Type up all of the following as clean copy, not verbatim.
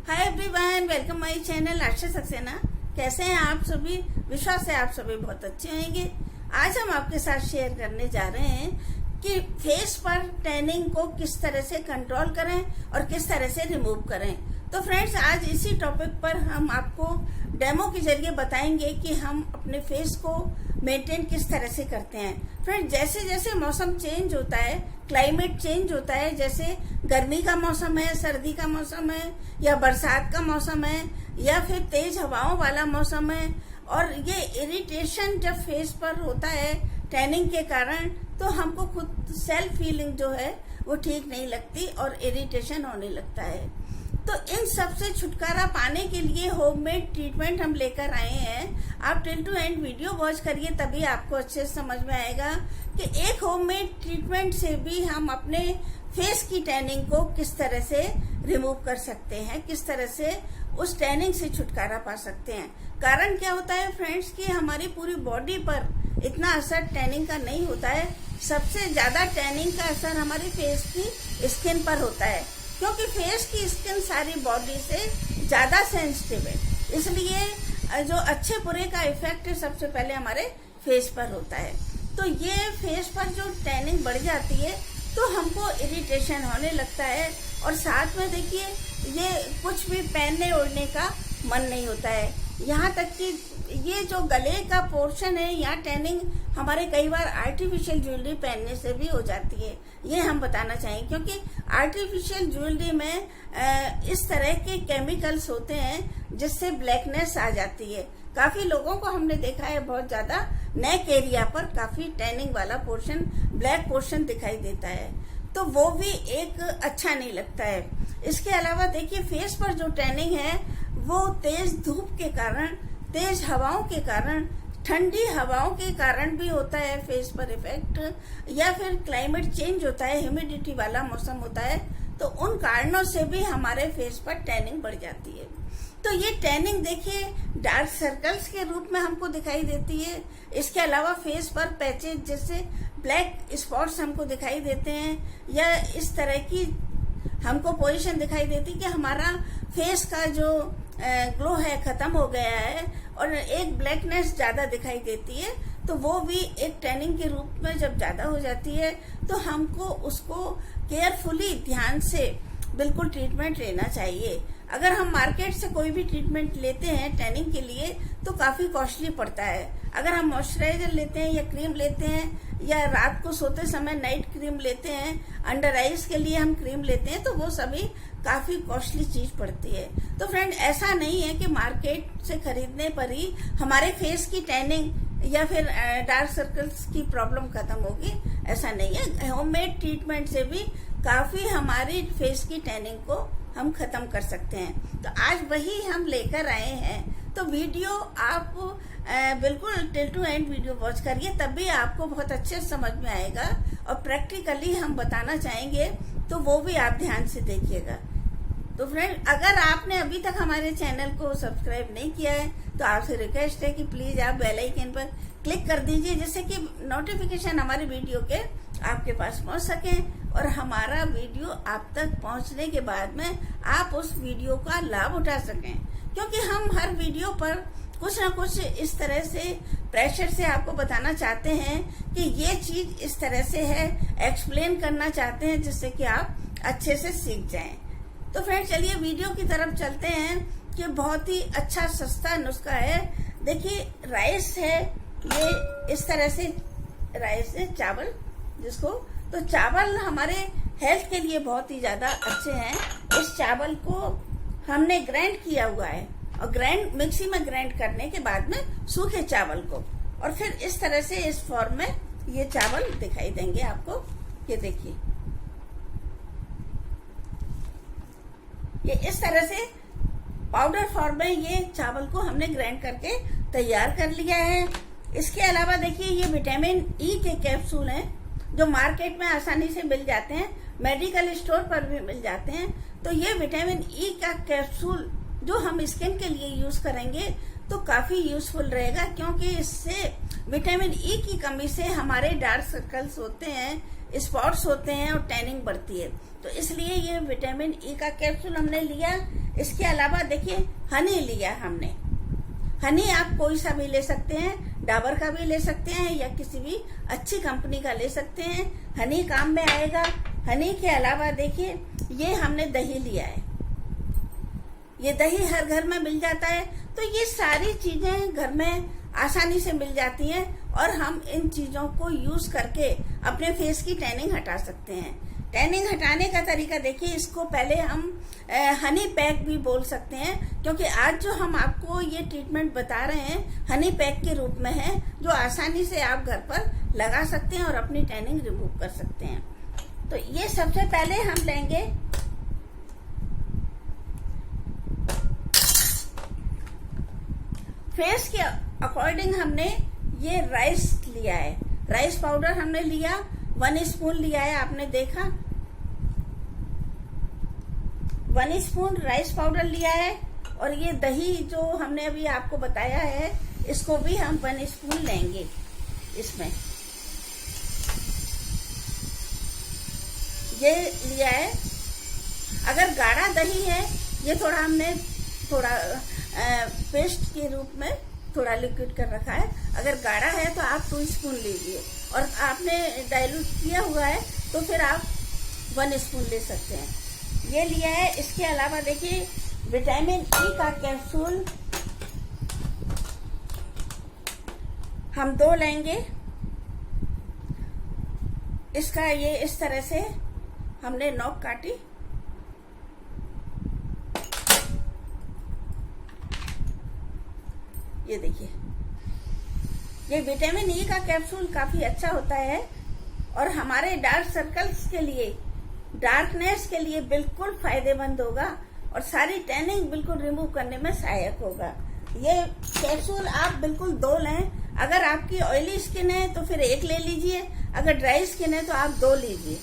Hi everyone, welcome my channel Asha Saxena. कैसे हैं आप सभी? विश्वास है आप सभी बहुत अच्छे होंगे। आज हम आपके साथ शेयर करने जा रहे हैं कि फेस पर टैनिंग को किस तरह से कंट्रोल करें और किस तरह से रिमूव करें। तो फ्रेंड्स, आज इसी टॉपिक पर हम आपको डेमो के जरिए बताएंगे कि हम अपने फेस को मेंटेन किस तरह से करते हैं। फ्रेंड्स, जैसे जैसे मौसम चेंज होता है, क्लाइमेट चेंज होता है, जैसे गर्मी का मौसम है, सर्दी का मौसम है, या बरसात का मौसम है, या फिर तेज हवाओं वाला मौसम है, और ये इरिटेशन जब फेस पर होता है टैनिंग के कारण, तो हमको खुद सेल्फ फीलिंग जो है वो ठीक नहीं लगती और इरिटेशन होने लगता है। तो इन सब से छुटकारा पाने के लिए होममेड ट्रीटमेंट हम लेकर आए हैं। आप till two and video watch करिए, तभी आपको अच्छे से समझ में आएगा कि एक होममेड ट्रीटमेंट से भी हम अपने फेस की टैनिंग को किस तरह से रिमूव कर सकते हैं, किस तरह से उस टैनिंग से छुटकारा पा सकते हैं। कारण क्या होता है फ्रेंड्स कि हमारी पूरी बॉडी पर इतना असर टैनिंग का नहीं होता है। सबसे ज्यादा टैनिंग का असर हमारी फेस की स्किन पर होता है, क्योंकि फेस की स्किन सारी बॉडी से ज्यादा सेंसिटिव है। इसलिए जो अच्छे बुरे का इफेक्ट सबसे पहले हमारे फेस पर होता है। तो ये फेस पर जो टैनिंग बढ़ जाती है तो हमको इरिटेशन होने लगता है, और साथ में देखिए ये कुछ भी पहनने ओढ़ने का मन नहीं होता है। यहाँ तक कि ये जो गले का पोर्शन है, यहाँ टैनिंग हमारे कई बार आर्टिफिशियल ज्वेलरी पहनने से भी हो जाती है। ये हम बताना चाहेंगे, क्योंकि आर्टिफिशियल ज्वेलरी में इस तरह के केमिकल्स होते हैं जिससे ब्लैकनेस आ जाती है। काफी लोगों को हमने देखा है बहुत ज्यादा नेक एरिया पर काफी टैनिंग वाला पोर्शन, ब्लैक पोर्शन दिखाई देता है, तो वो भी एक अच्छा नहीं लगता है। इसके अलावा देखिए फेस पर जो टैनिंग है वो तेज धूप के कारण, तेज हवाओं के कारण, ठंडी हवाओं के कारण भी होता है फेस पर इफेक्ट, या फिर क्लाइमेट चेंज होता है, ह्यूमिडिटी वाला मौसम होता है, तो उन कारणों से भी हमारे फेस पर टैनिंग बढ़ जाती है। तो ये टैनिंग देखिए डार्क सर्कल्स के रूप में हमको दिखाई देती है। इसके अलावा फेस पर पैचेज जैसे ब्लैक स्पॉट्स हमको दिखाई देते हैं, या इस तरह की हमको पोजीशन दिखाई देती है कि हमारा फेस का जो ग्लो है खत्म हो गया है, और एक ब्लैकनेस ज्यादा दिखाई देती है। तो वो भी एक टैनिंग के रूप में जब ज्यादा हो जाती है तो हमको उसको केयरफुली ध्यान से बिल्कुल ट्रीटमेंट लेना चाहिए। अगर हम मार्केट से कोई भी ट्रीटमेंट लेते हैं टैनिंग के लिए तो काफी कॉस्टली पड़ता है। अगर हम मॉइस्चराइजर लेते हैं या क्रीम लेते हैं, या रात को सोते समय नाइट क्रीम लेते हैं, अंडर आइज के लिए हम क्रीम लेते हैं, तो वो सभी काफी कॉस्टली चीज पड़ती है। तो फ्रेंड, ऐसा नहीं है कि मार्केट से खरीदने पर ही हमारे फेस की टैनिंग या फिर डार्क सर्कल्स की प्रॉब्लम खत्म होगी, ऐसा नहीं है। होममेड ट्रीटमेंट से भी काफी हमारी फेस की टैनिंग को हम खत्म कर सकते हैं। तो आज वही हम लेकर आए हैं। तो वीडियो आप बिल्कुल till two and video watch करिए, तभी आपको बहुत अच्छे समझ में आएगा, और प्रैक्टिकली हम बताना चाहेंगे तो वो भी आप ध्यान से देखिएगा। तो फ्रेंड, अगर आपने अभी तक हमारे चैनल को सब्सक्राइब नहीं किया है तो आपसे रिक्वेस्ट है कि प्लीज आप बेल आइकन पर क्लिक कर दीजिए, जिससे कि नोटिफिकेशन हमारे वीडियो के आपके पास पहुंच सके, और हमारा वीडियो आप तक पहुंचने के बाद में आप उस वीडियो का लाभ उठा सकें। क्योंकि हम हर वीडियो पर कुछ न कुछ इस तरह से प्रेशर से आपको बताना चाहते हैं कि ये चीज इस तरह से है, एक्सप्लेन करना चाहते हैं जिससे कि आप अच्छे से सीख जाएं। तो फ्रेंड, चलिए वीडियो की तरफ चलते हैं कि बहुत ही अच्छा सस्ता नुस्खा है। देखिए राइस है, ये इस तरह से राइस है, चावल जिसको, तो चावल हमारे हेल्थ के लिए बहुत ही ज्यादा अच्छे हैं। इस चावल को हमने ग्राइंड किया हुआ है, और मिक्सी में ग्राइंड करने के बाद में सूखे चावल को, और फिर इस तरह से इस फॉर्म में ये चावल दिखाई देंगे आपको। ये देखिए, ये इस तरह से पाउडर फॉर्म में ये चावल को हमने ग्राइंड करके तैयार कर लिया है। इसके अलावा देखिए ये विटामिन ई के कैप्सूल हैं, जो मार्केट में आसानी से मिल जाते हैं, मेडिकल स्टोर पर भी मिल जाते हैं। तो ये विटामिन ई का कैप्सूल जो हम स्किन के लिए यूज करेंगे तो काफी यूजफुल रहेगा, क्योंकि इससे विटामिन ई की कमी से हमारे डार्क सर्कल्स होते हैं, स्पॉट्स होते हैं, और टैनिंग बढ़ती है। तो इसलिए ये विटामिन ई का कैप्सूल हमने लिया। इसके अलावा देखिए हनी लिया हमने। हनी आप कोई सा भी ले सकते हैं, डाबर का भी ले सकते हैं या किसी भी अच्छी कंपनी का ले सकते हैं, हनी काम में आएगा। हनी के अलावा देखिए ये हमने दही लिया है, ये दही हर घर में मिल जाता है। तो ये सारी चीजें घर में आसानी से मिल जाती हैं और हम इन चीजों को यूज करके अपने फेस की टैनिंग हटा सकते हैं। टैनिंग हटाने का तरीका देखिए, इसको पहले हम हनी पैक भी बोल सकते हैं, क्योंकि आज जो हम आपको ये ट्रीटमेंट बता रहे हैं हनी पैक के रूप में है, जो आसानी से आप घर पर लगा सकते हैं और अपनी टैनिंग रिमूव कर सकते हैं। तो ये सबसे पहले हम लेंगे फेस के अकॉर्डिंग हमने ये राइस लिया है, राइस पाउडर हमने लिया 1 स्पून लिया है, आपने देखा 1 स्पून राइस पाउडर लिया है। और ये दही जो हमने अभी आपको बताया है इसको भी हम 1 स्पून लेंगे इसमें, ये लिया है। अगर गाढ़ा दही है, ये थोड़ा हमने पेस्ट के रूप में थोड़ा लिक्विड कर रखा है, अगर गाढ़ा है तो आप 2 स्पून लीजिए, और आपने डाइल्यूट किया हुआ है तो फिर आप 1 स्पून ले सकते हैं। ये लिया है। इसके अलावा देखिए विटामिन ई का कैप्सूल हम 2 लेंगे। इसका ये इस तरह से हमने नोक काटी, ये देखिए ये विटामिन ई का कैप्सूल काफी अच्छा होता है और हमारे डार्क सर्कल्स के लिए, डार्कनेस के लिए बिल्कुल फायदेमंद होगा और सारी टैनिंग बिल्कुल रिमूव करने में सहायक होगा। ये कैप्सूल आप बिल्कुल 2 लें। अगर आपकी ऑयली स्किन है तो फिर 1 ले लीजिए, अगर ड्राई स्किन है तो आप 2 लीजिए।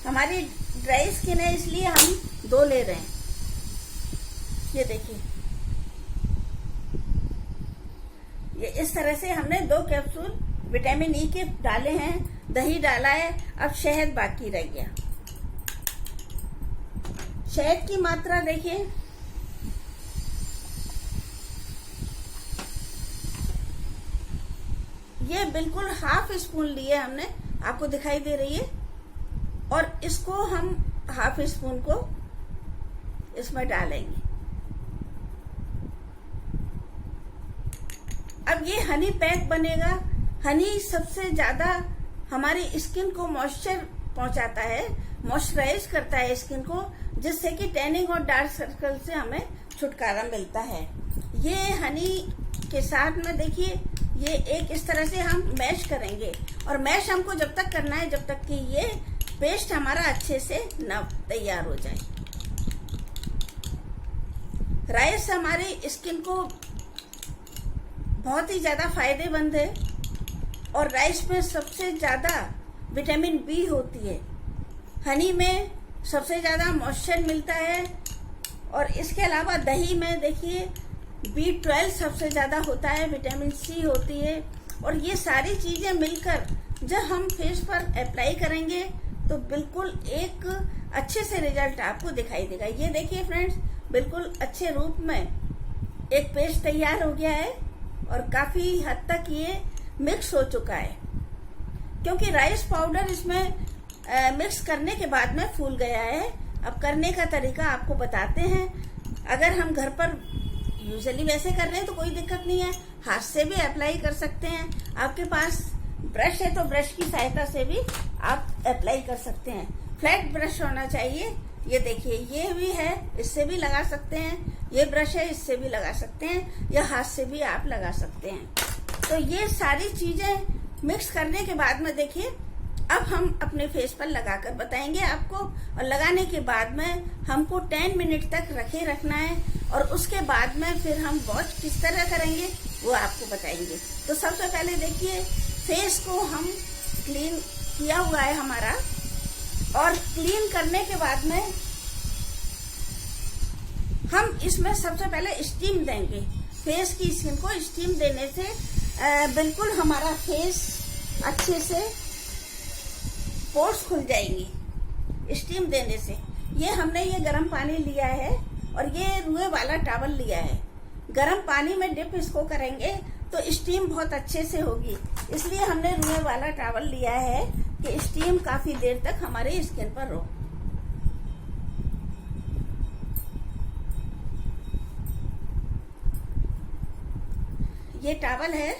हमारी ड्राई स्किन है इसलिए हम 2 ले रहे हैं। ये देखिए ये इस तरह से हमने 2 कैप्सूल विटामिन ई के डाले हैं, दही डाला है। अब शहद बाकी रह गया। शहद की मात्रा देखिए, ये बिल्कुल ½ स्पून लिए हमने, आपको दिखाई दे रही है, और इसको हम ½ स्पून को इसमें डालेंगे। अब ये हनी पैक बनेगा। हनी सबसे ज्यादा हमारी स्किन को मॉइस्चर पहुंचाता है, मॉइस्चराइज करता है स्किन को, जिससे कि टैनिंग और डार्क सर्कल से हमें छुटकारा मिलता है। ये हनी के साथ में देखिए ये एक इस तरह से हम मैश करेंगे, और मैश हमको जब तक करना है जब तक कि ये पेस्ट हमारा अच्छे से न तैयार हो जाए। राइस हमारी स्किन को बहुत ही ज्यादा फायदेमंद है, और राइस में सबसे ज्यादा विटामिन बी होती है, हनी में सबसे ज्यादा मॉइस्चर मिलता है, और इसके अलावा दही में देखिए B12 सबसे ज्यादा होता है, विटामिन सी होती है। और ये सारी चीजें मिलकर जब हम फेस पर अप्लाई करेंगे तो बिल्कुल एक अच्छे से रिजल्ट आपको दिखाई देगा। ये देखिए फ्रेंड्स, बिल्कुल अच्छे रूप में एक पेस्ट तैयार हो गया है और काफी हद तक ये मिक्स हो चुका है, क्योंकि राइस पाउडर इसमें मिक्स करने के बाद में फूल गया है। अब करने का तरीका आपको बताते हैं। अगर हम घर पर यूजुअली वैसे कर रहे हैं तो कोई दिक्कत नहीं है, हाथ से भी अप्लाई कर सकते हैं। आपके पास ब्रश है तो ब्रश की सहायता से भी आप अप्लाई कर सकते हैं। फ्लैट ब्रश होना चाहिए। ये देखिए ये भी है, इससे भी लगा सकते हैं। ये ब्रश है, इससे भी लगा सकते हैं, या हाथ से भी आप लगा सकते हैं। तो ये सारी चीजें मिक्स करने के बाद में देखिए अब हम अपने फेस पर लगाकर बताएंगे आपको, और लगाने के बाद में हमको 10 मिनट तक रखे रखना है, और उसके बाद में फिर हम वॉश किस तरह करेंगे वो आपको बताएंगे। तो सबसे पहले देखिए फेस को हम क्लीन किया हुआ है हमारा, और क्लीन करने के बाद में हम इसमें सबसे पहले स्टीम देंगे। फेस की स्किन को स्टीम देने से बिल्कुल हमारा फेस अच्छे से पोर्स खुल जाएंगी स्टीम देने से। ये हमने ये गर्म पानी लिया है ये रुए वाला टॉवल लिया है। गर्म पानी में डिप इसको करेंगे तो स्टीम बहुत अच्छे से होगी, इसलिए हमने रुए वाला टॉवल लिया है कि स्टीम काफी देर तक हमारे स्किन पर हो। ये टॉवल है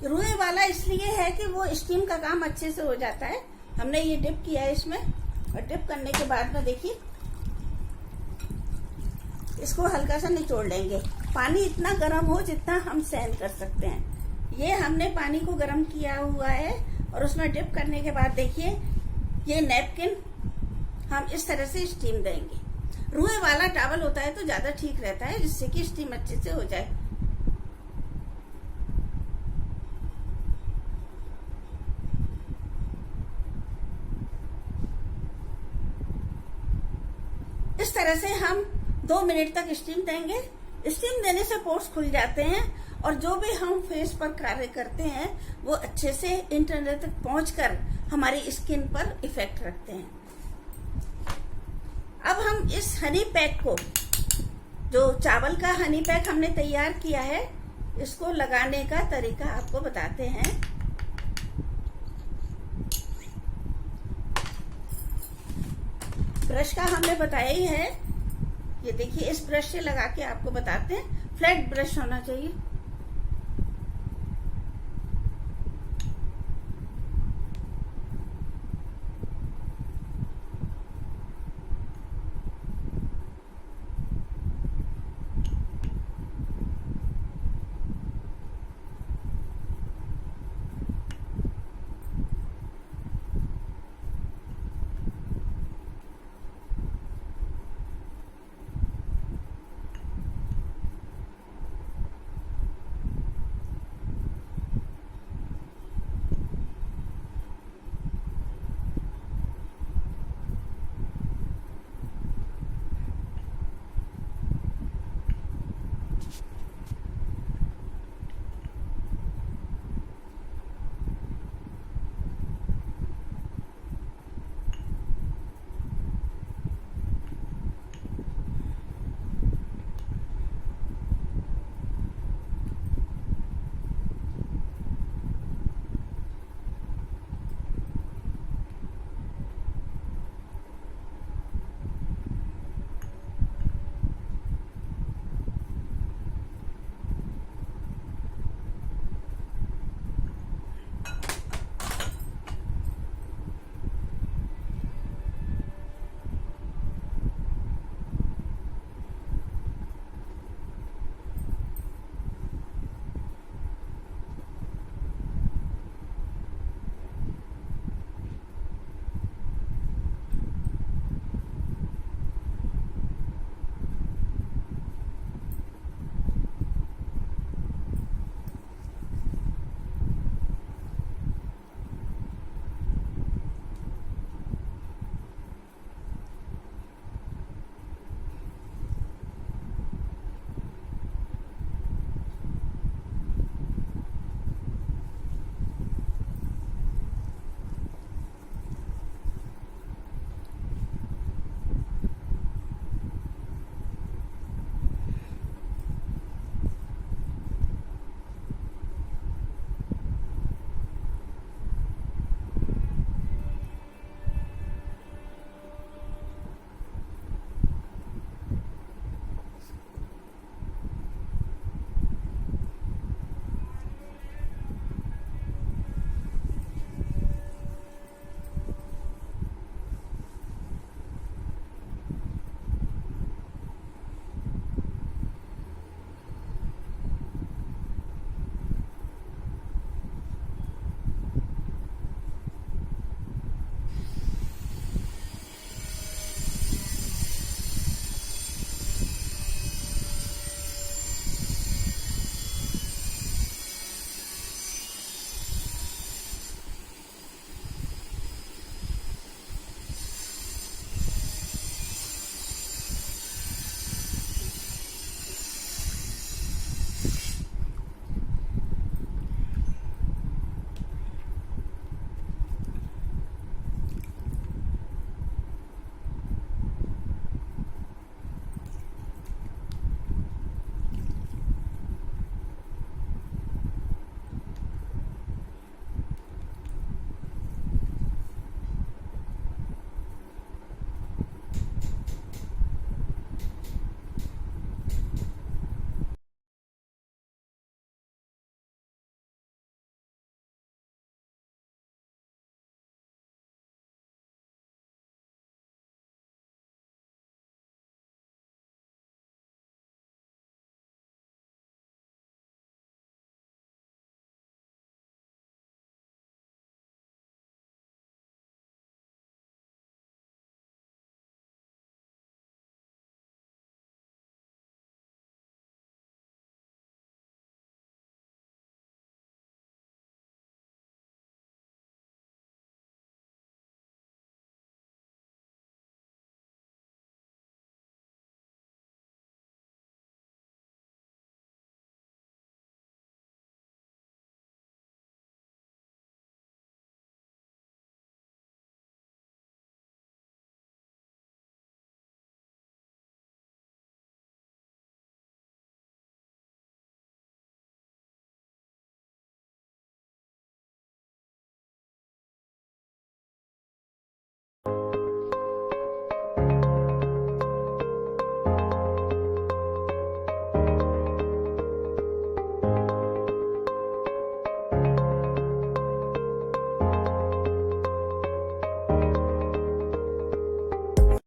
रुई वाला, इसलिए है कि वो स्टीम का काम अच्छे से हो जाता है। हमने ये डिप किया है इसमें, और डिप करने के बाद में देखिए इसको हल्का सा निचोड़ लेंगे। पानी इतना गर्म हो जितना हम सहन कर सकते हैं। ये हमने पानी को गर्म किया हुआ है, और उसमें डिप करने के बाद देखिए ये नैपकिन हम इस तरह से स्टीम देंगे। रुई वाला टॉवल होता है तो ज्यादा ठीक रहता है, जिससे कि स्टीम अच्छे से हो जाए। इस तरह से हम 2 मिनट तक स्टीम देंगे। स्टीम देने से पोर्स खुल जाते हैं, और जो भी हम फेस पर कार्य करते हैं वो अच्छे से इंटरनल तक पहुंचकर हमारी स्किन पर इफेक्ट रखते हैं। अब हम इस हनी पैक को, जो चावल का हनी पैक हमने तैयार किया है, इसको लगाने का तरीका आपको बताते हैं। ब्रश का हमने बताया ही है, ये देखिए इस ब्रश से लगा के आपको बताते हैं। फ्लैट ब्रश होना चाहिए।